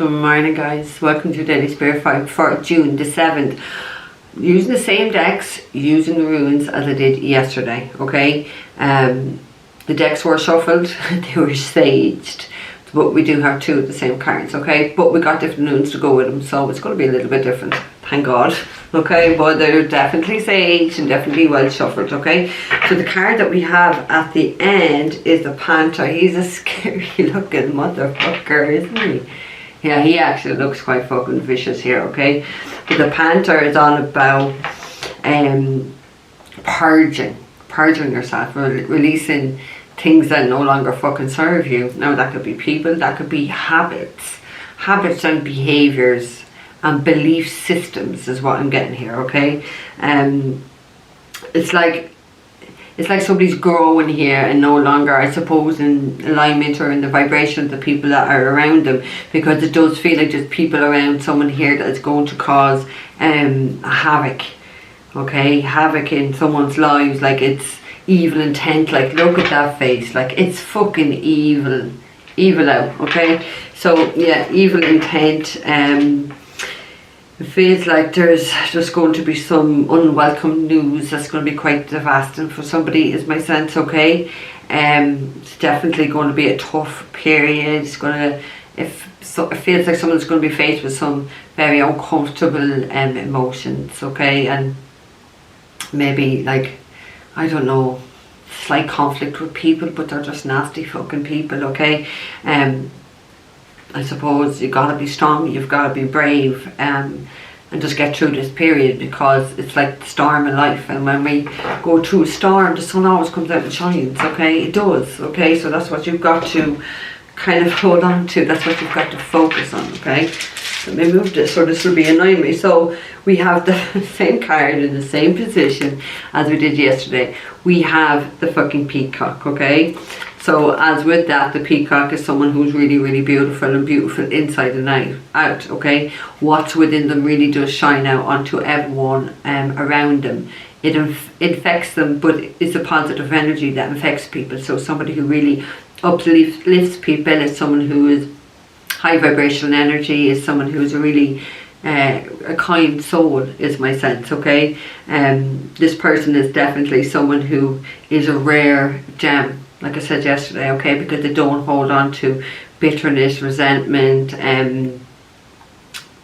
Good morning, guys. Welcome to Daily Spirit Fight for June the 7th. Using the same decks, using the runes as I did yesterday, okay? The decks were shuffled, they were saged, but we do have two of the same cards, okay? But we got different runes to go with them, so it's going to be a little bit different, thank God, okay? But they're definitely saged and definitely well shuffled, okay? So the card that we have at the end is the Panther. He's a scary looking motherfucker, isn't he? Yeah, he actually looks quite fucking vicious here, okay? But the Panther is on about purging yourself, releasing things that no longer fucking serve you. Now that could be people, that could be habits and behaviours and belief systems is what I'm getting here, okay? It's like somebody's growing here and no longer, I suppose, in alignment or in the vibration of the people that are around them, because it does feel like there's people around someone here that is going to cause havoc, okay? Havoc in someone's lives, like it's evil intent, like look at that face, like it's fucking evil out, okay? So yeah, evil intent. It feels like there's just going to be some unwelcome news that's going to be quite devastating for somebody, is my sense, okay? It's definitely going to be a tough period. It's going to, it feels like someone's going to be faced with some very uncomfortable emotions, okay? And maybe, like, I don't know, slight conflict with people, but they're just nasty fucking people, okay? I suppose you gotta be strong, you've gotta be brave, and just get through this period, because it's like the storm in life, and when we go through a storm, the sun always comes out and shines, okay? It does, okay? So that's what you've got to kind of hold on to, that's what you've got to focus on, okay? Let me move this, so this will be annoying me. So we have the same card in the same position as we did yesterday. We have the fucking peacock, okay? So as with that, the peacock is someone who's really, really beautiful, and beautiful inside and out, okay? What's within them really does shine out onto everyone around them. It infects them, but it's a positive energy that infects people. So somebody who really uplifts people is someone who is high vibrational energy, is someone who is a really a kind soul, is my sense, okay? This person is definitely someone who is a rare gem, like I said yesterday, okay? Because they don't hold on to bitterness, resentment,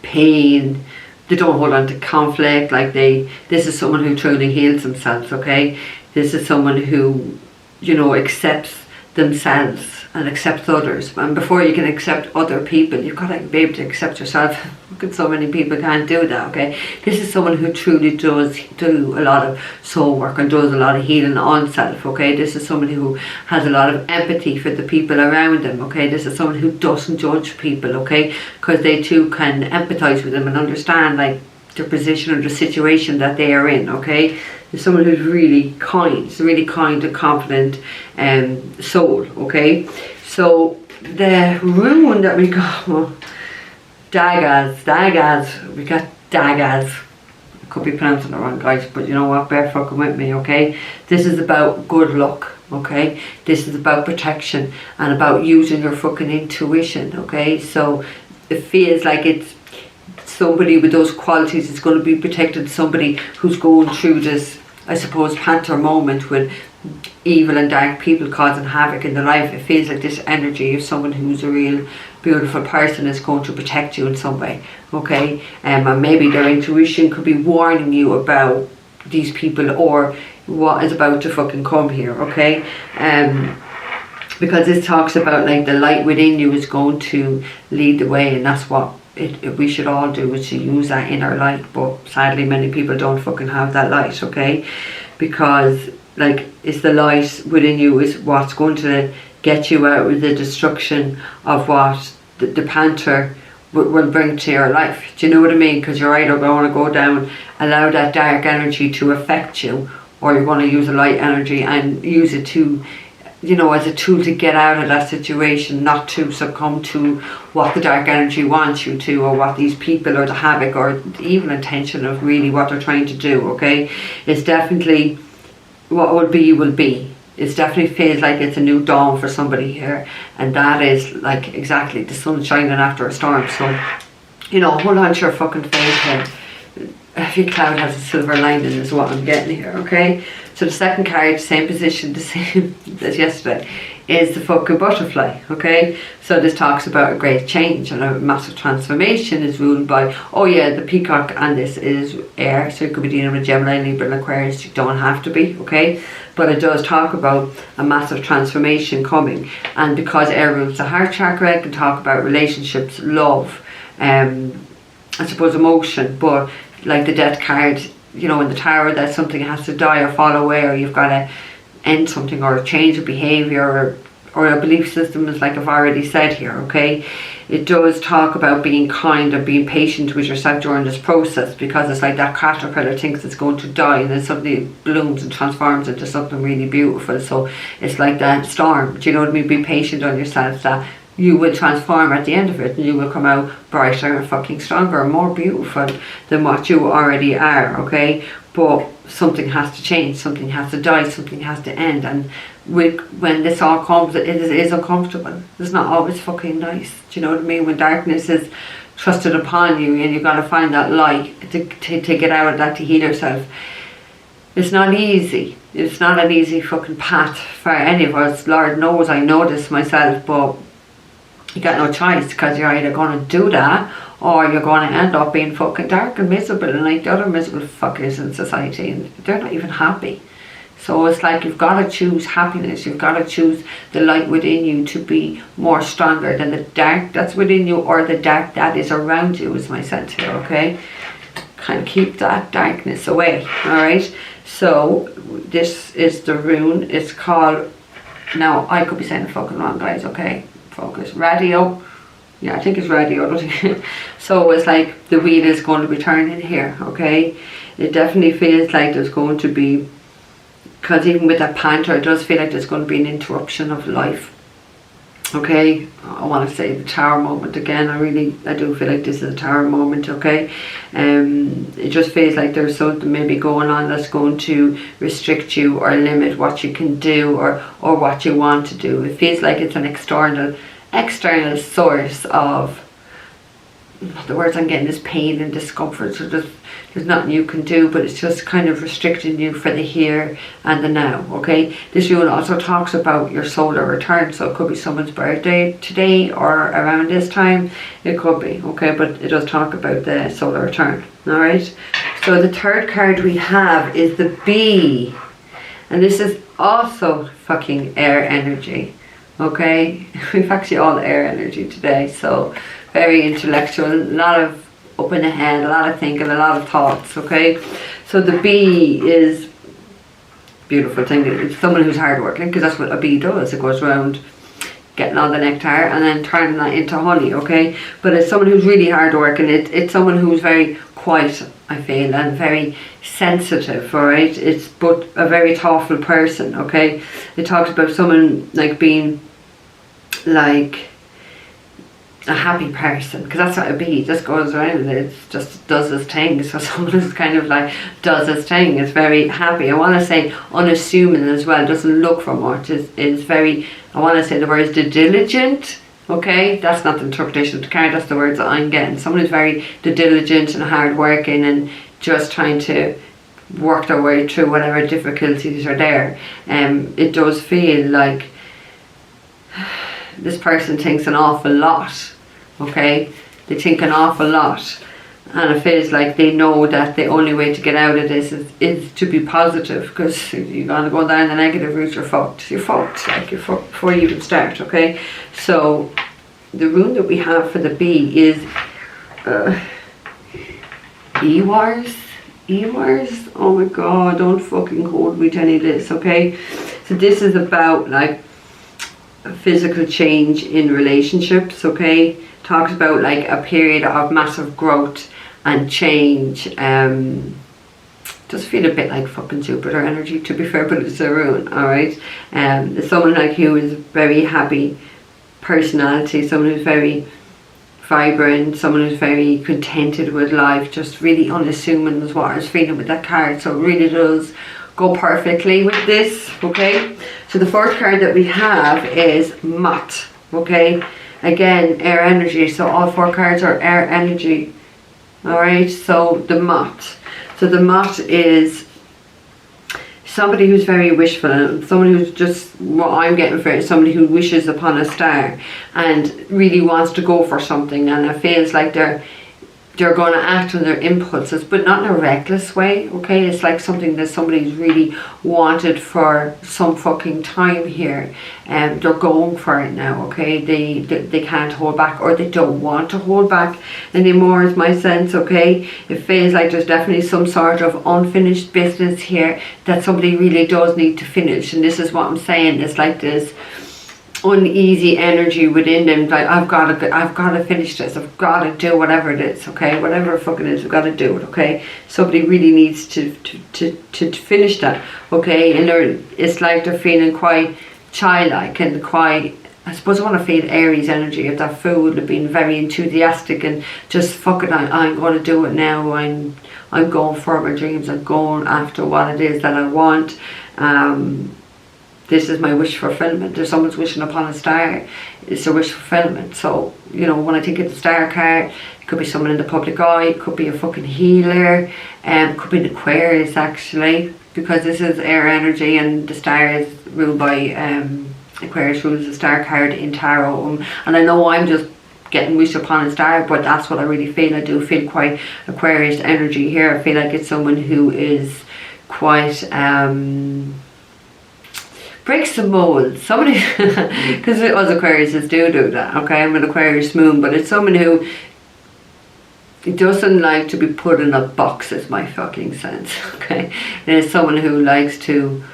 pain. They don't hold on to conflict. Like this is someone who truly heals themselves, okay? This is someone who, you know, accepts themselves and accepts others. And before you can accept other people, you've got to be able to accept yourself. Look at so many people can't do that, okay? This is someone who truly does do a lot of soul work and does a lot of healing on self, okay? This is somebody who has a lot of empathy for the people around them, okay? This is someone who doesn't judge people, okay? Because they too can empathize with them and understand, like, the position or the situation that they are in, okay? There's someone who's really kind, it's a really kind and confident soul, okay? So the rune that we got, well, Daggaz, we got Daggaz. I could be pronouncing it wrong, guys, but you know what, bear fucking with me, okay? This is about good luck, okay? This is about protection and about using your fucking intuition, okay? So it feels like it's somebody with those qualities is going to be protecting somebody who's going through this, I suppose, Panther moment with evil and dark people causing havoc in their life. It feels like this energy of someone who's a real beautiful person is going to protect you in some way, okay? And maybe their intuition could be warning you about these people or what is about to fucking come here, okay? Because this talks about, like, the light within you is going to lead the way, and that's what we should all do, is to use that inner light. But sadly many people don't fucking have that light, okay? Because, like, it's the light within you is what's going to get you out of the destruction of what the Panther will bring to your life. Do you know what I mean? Because you're either going to go down, allow that dark energy to affect you, or you're going to use the light energy and use it to, you know, as a tool to get out of that situation, not to succumb to what the dark energy wants you to, or what these people, or the havoc, or the evil intention of really what they're trying to do, okay? It's definitely what will be, it definitely feels like it's a new dawn for somebody here, and that is like exactly the sun shining after a storm. So, you know, hold on to your fucking faith here. Every cloud has a silver lining is what I'm getting here, okay? So the second card, same position, the same as yesterday, is the fucking butterfly, okay? So this talks about a great change and a massive transformation is ruled by, oh yeah, the peacock, and this is air, so you could be dealing with Gemini, Libra, and Aquarius. You don't have to be, okay? But it does talk about a massive transformation coming, and because air rules the heart chakra, it can talk about relationships, love, I suppose emotion, but like the death card, you know, in the tower, that something has to die or fall away, or you've got to end something, or change a behaviour, or a belief system, is like I've already said here, okay? It does talk about being kind and being patient with yourself during this process, because it's like that caterpillar thinks it's going to die, and then suddenly it blooms and transforms into something really beautiful. So it's like that storm, do you know what I mean? Be patient on yourself, that you will transform at the end of it, and you will come out brighter and fucking stronger and more beautiful than what you already are, okay? But something has to change, something has to die, something has to end, and when this all comes, it is uncomfortable. It's not always fucking nice, do you know what I mean? When darkness is trusted upon you, and you've got to find that light to get out of that, to heal yourself. It's not easy. It's not an easy fucking path for any of us. Lord knows I know this myself, but you got no choice, because you're either going to do that, or you're going to end up being fucking dark and miserable, and like the other miserable fuckers in society, and they're not even happy. So it's like you've got to choose happiness. You've got to choose the light within you to be more stronger than the dark that's within you, or the dark that is around you, is my sense here, okay? Kind of keep that darkness away, alright? So this is the rune. It's called, now I could be saying it fucking wrong, guys, okay? Focus. Radio. Yeah, I think it's radio, don't you? So it's like the wheel is going to be turning here, okay? It definitely feels like there's going to be, because even with that panther, it does feel like there's going to be an interruption of life, okay? I want to say the tower moment again. I do feel like this is a tower moment, okay? It just feels like there's something maybe going on that's going to restrict you or limit what you can do, or what you want to do. It feels like it's an external source of, the words I'm getting is pain and discomfort. So there's nothing you can do, but it's just kind of restricting you for the here and the now, okay? This rune also talks about your solar return, so it could be someone's birthday today or around this time. It could be, okay? But it does talk about the solar return, alright? So the third card we have is the bee, and this is also fucking air energy, okay? We've actually all air energy today, so very intellectual, a lot of up in the head, a lot of thinking, a lot of thoughts, okay? So the bee is a beautiful thing. It's someone who's hardworking, because that's what a bee does. It goes around getting all the nectar and then turning that into honey, okay? But it's someone who's really hardworking. It's someone who's very quiet, I feel, and very sensitive, alright? It's but a very thoughtful person, okay? It talks about someone like being like a happy person, because that's what a bee just goes around, it just does its thing. So someone who's kind of like does its thing, is very happy. I want to say unassuming as well, doesn't look for much, is very, I want to say the words diligent, okay? That's not the interpretation of the card, that's the words that I'm getting. Someone who's very diligent and hardworking and just trying to work their way through whatever difficulties are there. It does feel like this person thinks an awful lot, okay? They think an awful lot, and it feels like they know that the only way to get out of this is to be positive, because if you're going to go down the negative route, you're fucked, like you're fucked before you even start, okay? So the rune that we have for the bee is Ewars. Oh my god, don't fucking hold me to any of this, okay? So this is about like physical change in relationships, okay? Talks about like a period of massive growth and change. Does feel a bit like fucking Jupiter energy, to be fair, but it's a rune, alright? Someone like you is very happy personality, someone who's very vibrant, someone who's very contented with life, just really unassuming is what I was feeling with that card. So it really does go perfectly with this, okay? So the first card that we have is Mat, okay? Again, air energy, so all 4 cards are air energy. Alright, so the Mat. So the Mat is somebody who's very wishful, and somebody who's just, what I'm getting for it is somebody who wishes upon a star and really wants to go for something, and it feels like they're going to act on their impulses, but not in a reckless way, okay? It's like something that somebody's really wanted for some fucking time here, and they're going for it now, okay? They can't hold back, or they don't want to hold back anymore, is my sense, okay? It feels like there's definitely some sort of unfinished business here that somebody really does need to finish, and this is what I'm saying. It's like this uneasy energy within them, like I've got to finish this, I've got to do whatever it is, okay, whatever it fucking is, I've got to do it, okay? Somebody really needs to finish that, okay? And it's like they're feeling quite childlike and quite, I suppose I want to feel Aries energy of that fool, of being very enthusiastic and just fucking, I'm going to do it now, I'm going for my dreams, I'm going after what it is that I want. This is my wish fulfillment. If someone's wishing upon a star, it's a wish fulfillment. So, you know, when I think of the star card, it could be someone in the public eye, it could be a fucking healer, it could be an Aquarius actually, because this is air energy and the star is ruled by, Aquarius rules the star card in tarot. And I know I'm just getting wish upon a star, but that's what I really feel. I do feel quite Aquarius energy here. I feel like it's someone who is quite, breaks the mold. Somebody, because us Aquariuses do that, okay? I'm an Aquarius moon, but it's someone who doesn't like to be put in a box, is my fucking sense, okay? There's someone who likes to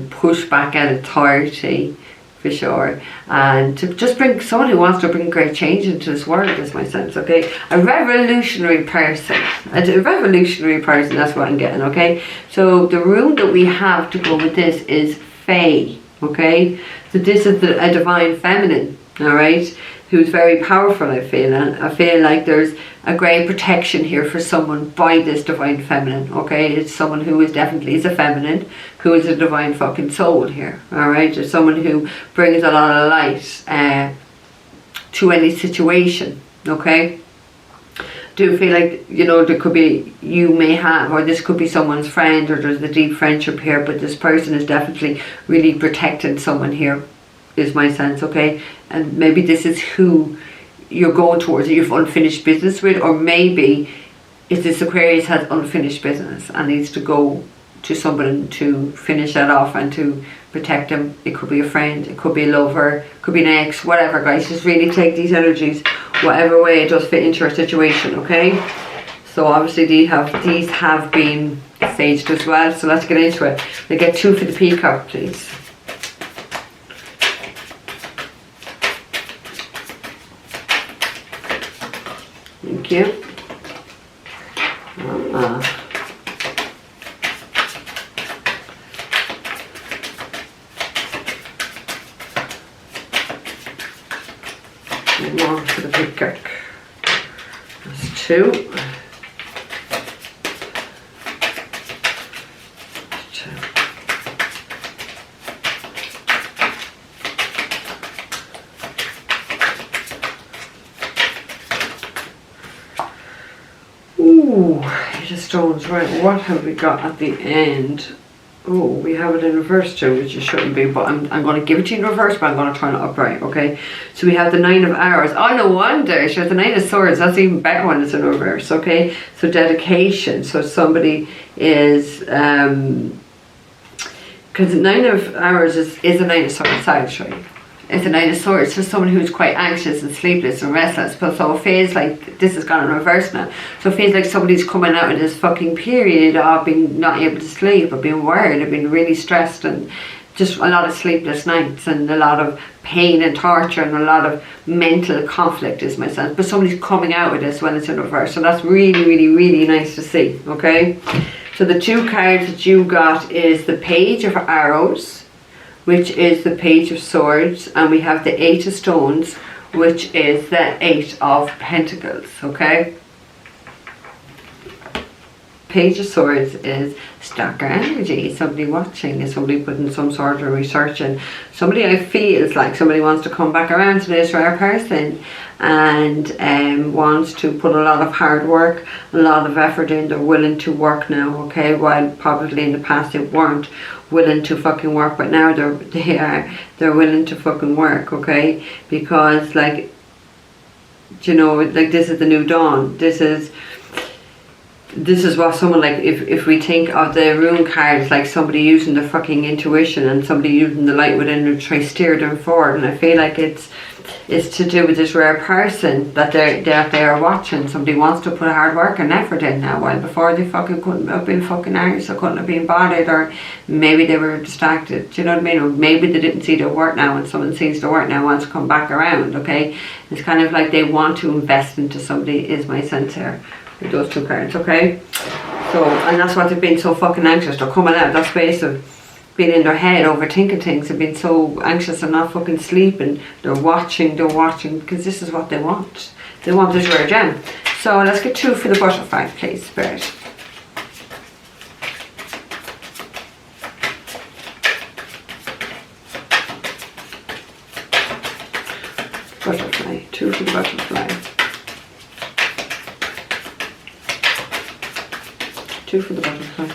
push back at authority, for sure, and to just bring, someone who wants to bring great change into this world, is my sense, okay? A revolutionary person, that's what I'm getting, okay? So the rune that we have to go with this is Fae, okay? So this is a divine feminine, alright, who's very powerful, I feel, and I feel like there's a great protection here for someone by this divine feminine, okay? It's someone who is definitely a feminine, who is a divine fucking soul here, alright? It's someone who brings a lot of light to any situation, okay? Do feel like, you know, there could be, you may have, or this could be someone's friend, or there's a deep friendship here, but this person is definitely really protecting someone here, is my sense, okay? And maybe this is who you're going towards, that you've unfinished business with, or maybe if this Aquarius has unfinished business and needs to go to someone to finish that off and to protect them. It could be a friend, it could be a lover, it could be an ex, whatever, guys. Just really take these energies whatever way it does fit into your situation, okay? So obviously these have been saged as well, so let's get into it. We get 2 for the peacock, please. Thank you. More for the peacock. That's 2. 2. Ooh, Eight of Stones. Right, what have we got at the end? Oh, we have it in reverse too, which it shouldn't be, but I'm going to give it to you in reverse, but I'm going to turn it upright, okay? So we have the 9 of Arrows. Oh, no wonder. She has the 9 of Swords. That's even better when it's in reverse, okay? So dedication. So somebody is, because the 9 of Arrows is a 9 of Swords. Sorry. It's a 9 of Swords for someone who's quite anxious and sleepless and restless. But so it feels like this has gone in reverse now. So it feels like somebody's coming out of this fucking period of being not able to sleep, or being worried, or being really stressed, and just a lot of sleepless nights, and a lot of pain and torture, and a lot of mental conflict, is my sense. But somebody's coming out of this when it's in reverse. So that's really, really, really nice to see, okay? So the 2 cards that you got is the Page of Arrows, which is the Page of Swords, and we have the 8 of Stones, which is the 8 of Pentacles, okay? Page of Swords is darker energy. Somebody watching, is somebody putting some sort of research in. Somebody I feel is like somebody wants to come back around to this rare person and wants to put a lot of hard work, a lot of effort in. They're willing to work now, okay, while probably in the past they weren't willing to fucking work, but now they're willing to fucking work, okay, because like, you know, like this is the new dawn. This is what someone, like, if we think of the rune cards, like somebody using their fucking intuition and somebody using the light within to try steer them forward. And I feel like it's to do with this rare person that they are watching. Somebody wants to put hard work and effort in now, while before they fucking couldn't have been fucking arse, or couldn't have been bothered, or maybe they were distracted, do you know what I mean? Or maybe they didn't see their work now, and someone sees their work now, wants to come back around, okay? It's kind of like they want to invest into somebody, is my sense here, with those two cards, okay? So, and that's what they've been so fucking anxious. They're coming out of that space of being in their head, overthinking things. They've been so anxious and not fucking sleeping. They're watching, because this is what they want. They want this rare gem. So let's get 2 for the butterfly, please, Spirit. Butterfly, 2 for the butterfly. 2 for the butterfly.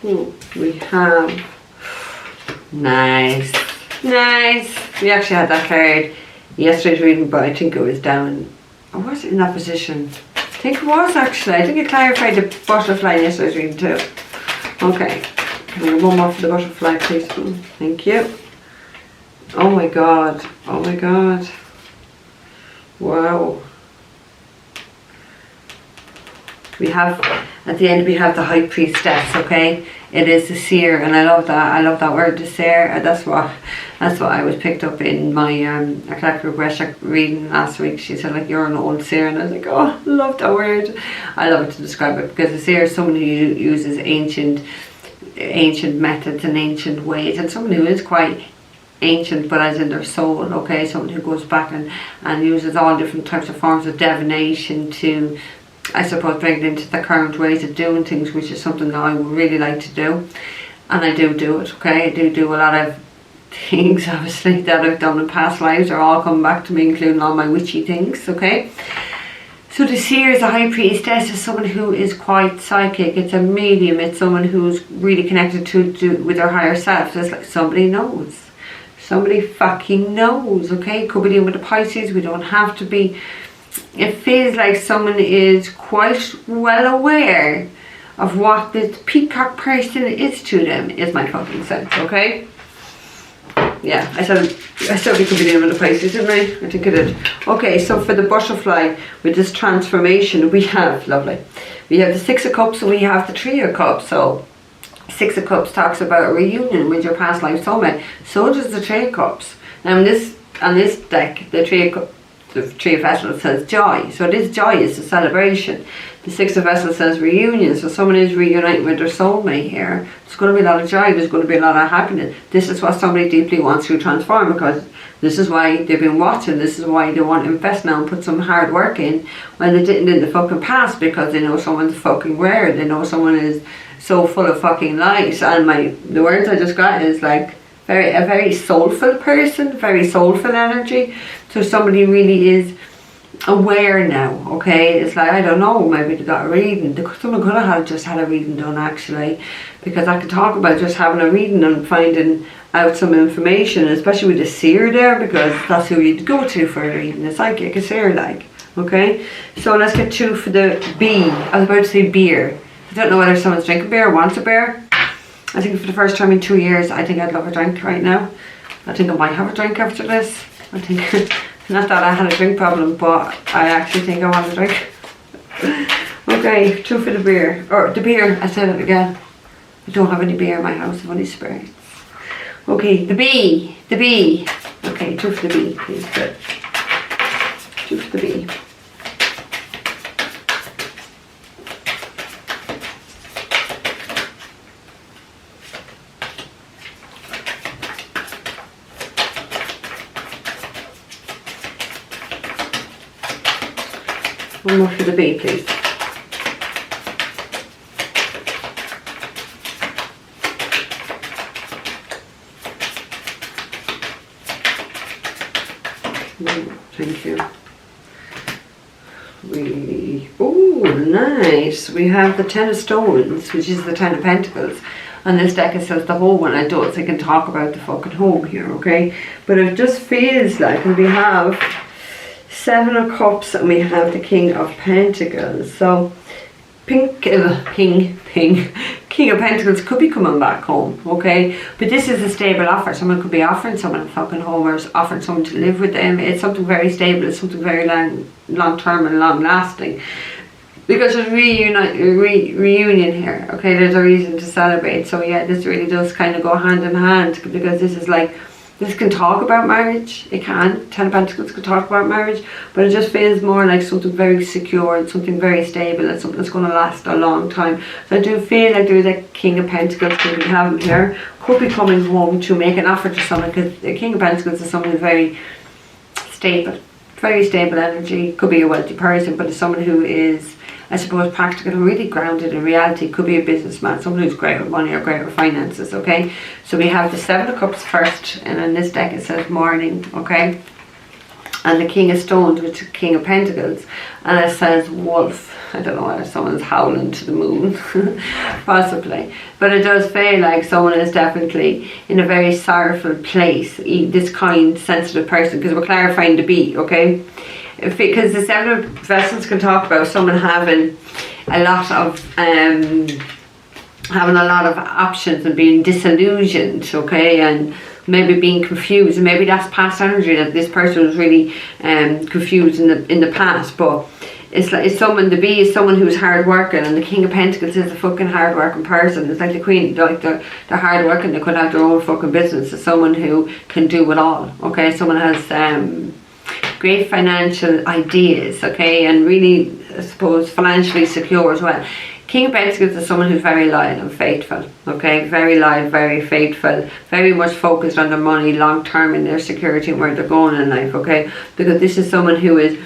Ooh, we have, nice. We actually had that card yesterday's reading, but I think it was down, or was it in that position? I think it was actually. I think it clarified the butterfly in yesterday's reading too. Okay, can we have one more for the butterfly, please? Thank you. Oh my god. Wow. We have, at the end we have the High Priestess, okay? It is the seer, and I love that word, the seer. That's what I was picked up in my Akashic reading last week. She said, like, you're an old seer, and I was like, oh, I love that word. I love it to describe it, because a seer is someone who uses ancient methods and ancient ways, and someone who is quite ancient, but as in their soul, okay? Someone who goes back and uses all different types of forms of divination to, I suppose, bring it into the current ways of doing things, which is something that I would really like to do. And I do it, okay? I do a lot of things, obviously, that I've done in past lives are all coming back to me, including all my witchy things, okay? So the seer is a High Priestess, is someone who is quite psychic. It's a medium. It's someone who's really connected to with their higher self. It's like somebody knows. Somebody fucking knows, okay? Could be dealing with the Pisces. We don't have to be. It feels like someone is quite well aware of what this peacock person is to them, is my fucking sense, okay? Yeah, I said we could be dealing with the Pisces, didn't I? I think I did. Okay, so for the butterfly, with this transformation, we have, lovely, we have the 6 of Cups and we have the 3 of Cups. So 6 of Cups talks about a reunion with your past life soulmate. So does the 3 of Cups. Now on this deck, the 3 of Vessels says joy. So this joy is a celebration. The 6 of Vessels says reunion. So someone is reuniting with their soulmate here. There's going to be a lot of joy. There's going to be a lot of happiness. This is what somebody deeply wants to transform, because this is why they've been watching. This is why they want to invest now and put some hard work in when they didn't in the fucking past, because they know someone's fucking rare. They know someone is so full of fucking light. And the words I just got is like a very soulful person, very soulful energy. So somebody really is aware now, okay? It's like, I don't know, maybe they got a reading. Someone could have just had a reading done, actually, because I could talk about just having a reading and finding out some information, especially with the seer there, because that's who you'd go to for a reading. It's like a seer, like, okay? So let's get 2 for the B. I was about to say beer. I don't know whether someone's drinking beer or wants a beer. I think for the first time in 2 years, I think I'd love a drink right now. I think I might have a drink after this. I think, not that I had a drink problem, but I actually think I want a drink. Okay, 2 for the beer. Or the beer, I said it again. I don't have any beer in my house, I have only spirits. Okay, the B. Okay, 2 for the B, please. Good. 2 for the B. One more for the B, please. Thank you. Oh, nice. We have the 10 of Stones, which is the 10 of Pentacles. On this deck it says the whole one. I don't think I can talk about the fucking home here, okay? But it just feels like, and we have 7 of Cups and we have the King of Pentacles. So King of Pentacles could be coming back home, okay? But this is a stable offer. Someone could be offering someone a fucking home, or offering someone to live with them. It's something very stable. It's something very long term and long lasting. Because there's reunion here, okay? There's a reason to celebrate. So yeah, this really does kind of go hand in hand, because this is like, this can talk about marriage. It can. 10 of Pentacles can talk about marriage, but it just feels more like something very secure and something very stable and something that's going to last a long time. So I do feel like there's a King of Pentacles that we have here, could be coming home to make an offer to someone, because the King of Pentacles is someone who's very stable energy. Could be a wealthy person, but it's someone who is, I suppose, practical and really grounded in reality. Could be a businessman, someone who's great with money or great with finances, okay? So we have the 7 of Cups first, and on this deck it says morning, okay? And the King of Stones, which is King of Pentacles, and it says wolf. I don't know whether someone's howling to the moon, possibly. But it does feel like someone is definitely in a very sorrowful place, this kind, sensitive person, because we're clarifying the beat, okay? Because the 7 of Vessels can talk about someone having a lot of options and being disillusioned, okay, and maybe being confused, and maybe that's past energy, that this person was really confused in the past. But it's like, it's someone, the bee is someone who's hard working, and the King of Pentacles is a fucking hard working person. It's like the Queen, like they're hard working, they could have their own fucking business. It's someone who can do it all, okay? Someone has great financial ideas, okay, and really, I suppose, financially secure as well. King of Pentacles is someone who's very loyal and faithful, okay, very loyal, very faithful, very much focused on their money, long term in their security and where they're going in life, okay, because this is someone who is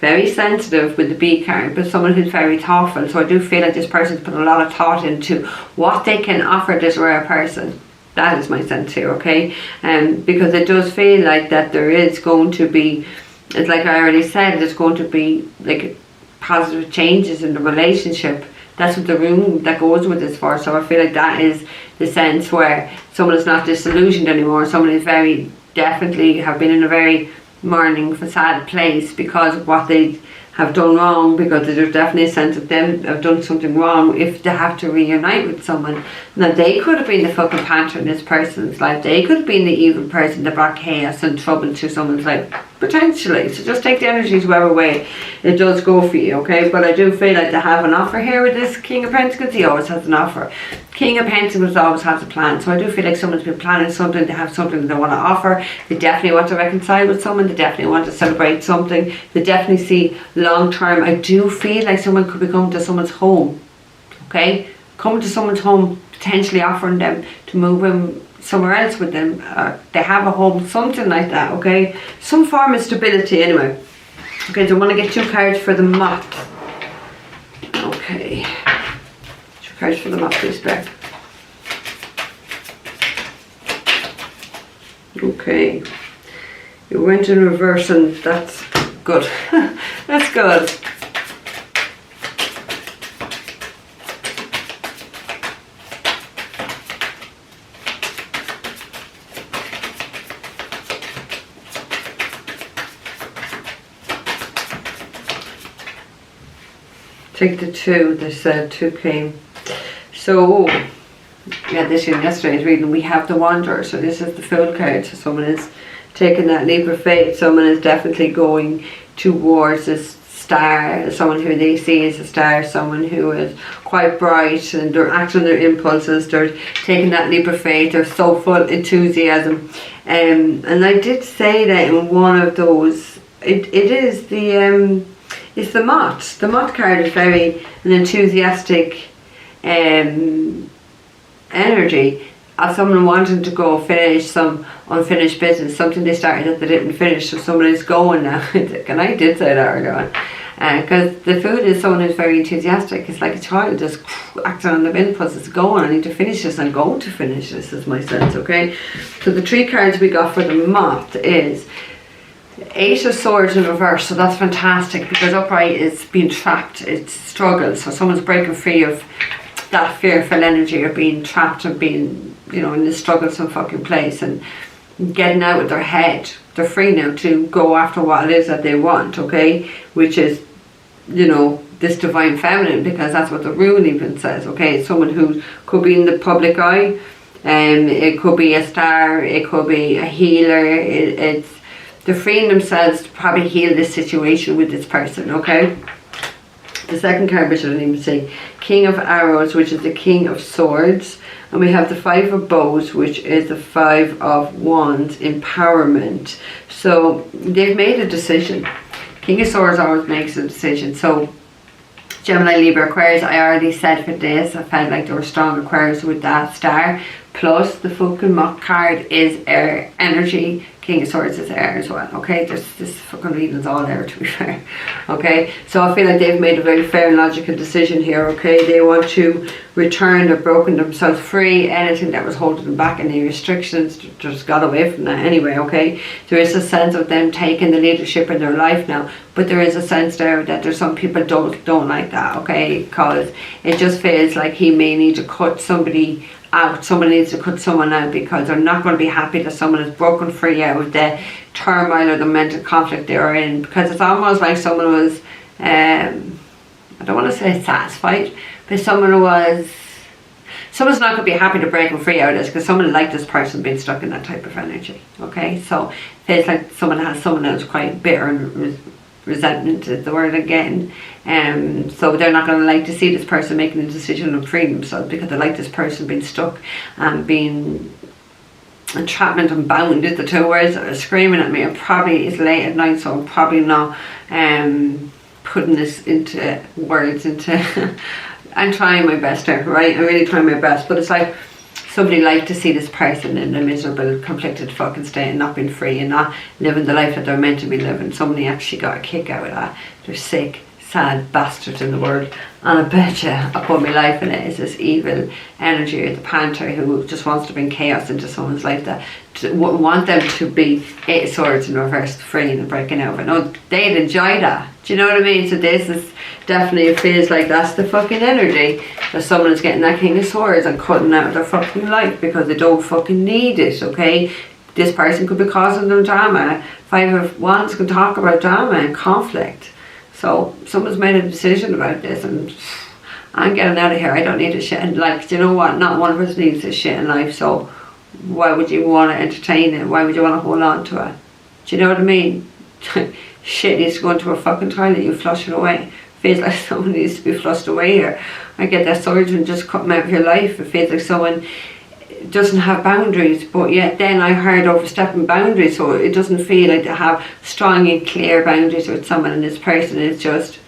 very sensitive with the B card, but someone who's very thoughtful. So I do feel like this person's put a lot of thought into what they can offer this rare person. That is my sense here, okay? Because it does feel like that there is going to be, it's like I already said, there's going to be like positive changes in the relationship. That's what the room that goes with this for. So I feel like that is the sense where someone is not disillusioned anymore. Someone is very definitely have been in a very mourning, sad place because of what they have done wrong, because there's definitely a sense of them have done something wrong if they have to reunite with someone. Now they could have been the fucking panther in this person's life. They could have been the evil person that brought chaos and trouble to someone's life, potentially. So just take the energies whatever way it does go for you, okay? But I do feel like they have an offer here with this King of Pentacles. He always has an offer. King of Pentacles always has a plan. So I do feel like someone's been planning something. They have something they want to offer. They definitely want to reconcile with someone. They definitely want to celebrate something. They definitely see long term. I do feel like someone could be coming to someone's home, okay? Coming to someone's home, potentially offering them to move in somewhere else with them. They have a home, something like that, okay? Some form of stability anyway. Okay, so I want to get 2 cards for the Moth. Okay. 2 cards for the Moth, please, back. Okay. It went in reverse and that's good. That's good. Take the 2, they said 2 came. So, yeah, this in yesterday's reading, we have the Wanderer. So this is the Fool card. So someone is taking that leap of faith. Someone is definitely going towards this star, someone who they see as a star, someone who is quite bright and they're acting on their impulses, they're taking that leap of faith, they're so full of enthusiasm. And I did say that in one of those, it is the it's the Moth. The Moth card is very an enthusiastic energy of someone wanting to go finish some unfinished business, something they started that they didn't finish. So someone is going now. And I did say that earlier on. Because the Fool is someone who's very enthusiastic. It's like a child just acting on the impulses, going, I need to finish this, I'm going to finish this, is my sense, okay? So the 3 cards we got for the Moth is Eight of Swords in reverse, so that's fantastic, because upright is being trapped, it's struggle, so someone's breaking free of that fearful energy of being trapped and being, you know, in this struggle-some fucking place, and getting out of their head. They're free now to go after what it is that they want, okay, which is, you know, this divine feminine, because that's what the rune even says, okay. It's someone who could be in the public eye, it could be a star, it could be a healer, it's they're freeing themselves to probably heal this situation with this person, okay. The second card, which I didn't even say, King of Arrows, which is the King of Swords, and we have the Five of Bows, which is the Five of Wands, empowerment. So they've made a decision. King of Swords always makes a decision. So Gemini, Libra, Aquarius, I already said for this, I felt like there were strong Aquarius with that star. Plus the fucking Mock card is air energy. King of Swords is air as well, okay. This fucking reading's all air, to be fair, okay. So I feel like they've made a very fair and logical decision here, okay. They want to return, they've broken themselves free, anything that was holding them back, any restrictions, just got away from that anyway, okay. There is a sense of them taking the leadership in their life now, but there is a sense there that there's some people don't like that, okay, because it just feels like he may need to cut somebody out. Someone needs to cut someone out, because they're not going to be happy that someone is broken free out of the turmoil or the mental conflict they are in, because it's almost like someone was I don't want to say satisfied, but someone's not going to be happy to break them free out of this, because someone like this person being stuck in that type of energy, okay. So it feels like someone else quite bitter and resentment is the word again, so they're not going to like to see this person making a decision of freeing themselves, because they like this person being stuck and being entrapment and bound is the two words that are screaming at me. And probably it's late at night, so I'm probably not putting this into words I'm trying my best here, right? I'm really trying my best, but it's like somebody like to see this person in a miserable, conflicted fucking state and not being free and not living the life that they're meant to be living. Somebody actually got a kick out of that. They're sick, sad bastards in the world. And I bet you I put my life in it is this evil energy of the panther who just wants to bring chaos into someone's life, that want them to be Eight of Swords in reverse, free and breaking out. I know they'd enjoy that. Do you know what I mean? So this is definitely, it feels like that's the fucking energy, that someone is getting that King of Swords and cutting out of their fucking life because they don't fucking need it, okay? This person could be causing them drama. Five of Wands can talk about drama and conflict. So someone's made a decision about this, and I'm getting out of here. I don't need this shit. And like, do you know what? Not one of us needs this shit in life. So why would you want to entertain it? Why would you want to hold on to it? Do you know what I mean? Shit needs to go into a fucking toilet. You flush it away. Feels like someone needs to be flushed away here. I get that surge and just cut them out of your life. It feels like someone doesn't have boundaries, but yet then I heard overstepping boundaries, so it doesn't feel like they have strong and clear boundaries with someone, and this person is just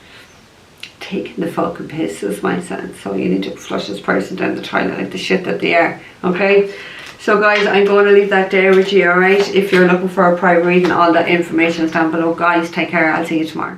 taking the fucking piss, is my sense. So you need to flush this person down the toilet like the shit that they are, okay? So guys, I'm going to leave that there with you, alright? If you're looking for a private reading, all that information is down below. Guys, take care. I'll see you tomorrow.